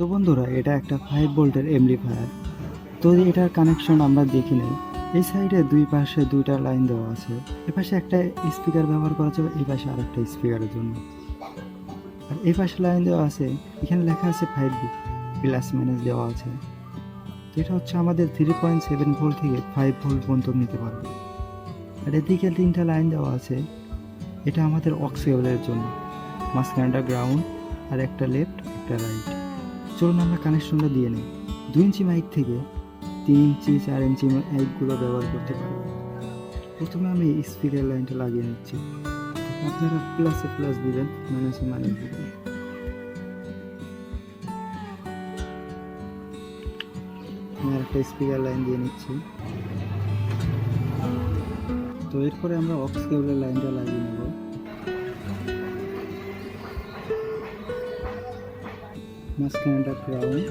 তো বন্ধুরা, এটা একটা 5 ভোল্টের অ্যাম্পলিফায়ার। তো এটার কানেকশন আমরা দেখি নাই। এই সাইডে দুই পাশে দুইটা লাইন দেওয়া আছে। এ পাশে একটা স্পিকার ব্যবহার করা যাবে, এই পাশে আরেকটা স্পিকারের জন্য। আর এই পাশে লাইন দেওয়া আছে, এখানে লেখা আছে 5V প্লাস মাইনাস দেওয়া আছে। তো এটা হচ্ছে আমাদের 3.7 ভোল্ট থেকে 5 ভোল্ট পর্যন্ত নিতে পারবে। আর এদিকে তিনটা লাইন দেওয়া আছে, এটা আমাদের অক্স কেবলের জন্য। মাঝখানটা গ্রাউন্ড, আর একটা লেফট একটা রাইট। চলুন আমরা কানেকশনটা দিয়ে নিই। 2 ইঞ্চি মাইক থেকে 3 ইঞ্চি 4 ইঞ্চি মাইকগুলো ব্যবহার করতে পারবেন। প্রথমে আমি স্পিকার লাইনটা লাগিয়ে নিচ্ছি, আপনারা প্লাসে প্লাস দিবেন, মাইনাসে মাইনাস দিবেন। আমি একটা স্পিকার লাইন দিয়ে নিচ্ছি। তো এরপরে আমরা অক্স কেবলের লাইনটা লাগিয়ে নেব। মাঝখানটা গ্রাউন্ড,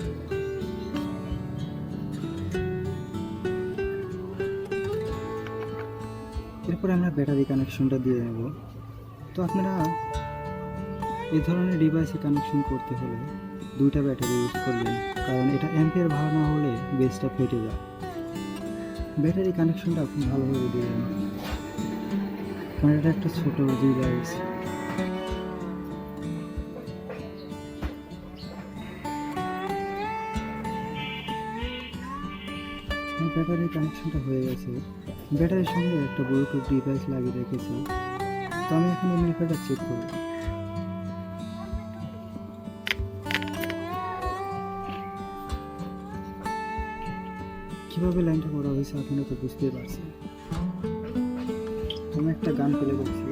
এরপরে আমরা ব্যাটারি কানেকশনটা দিয়ে নেব। তো আপনারা এই ধরনের ডিভাইসে কানেকশন করতে হলে দুইটা ব্যাটারি ইউজ করবেন, কারণ এটা অ্যাম্পিয়ার ভালো না হলে বেসটা ফেটে যায়। ব্যাটারি কানেকশনটা আপনি ভালোভাবে দিবেন, কারণ এটা একটা ছোট ডিভাইস। ব্যাটারি কানেকশনটা হয়ে গেছে। ব্যাটারির সঙ্গে একটা ব্লুটুথ ডিভাইস লাগিয়ে রেখেছি। তো আমি এখন অ্যাম্পলিফায়ারটা চেক করব। কিভাবে লাইনটা করা হয়েছে আপনারা তো বুঝতেই পারছেন। আমি একটা গান প্লে করছি।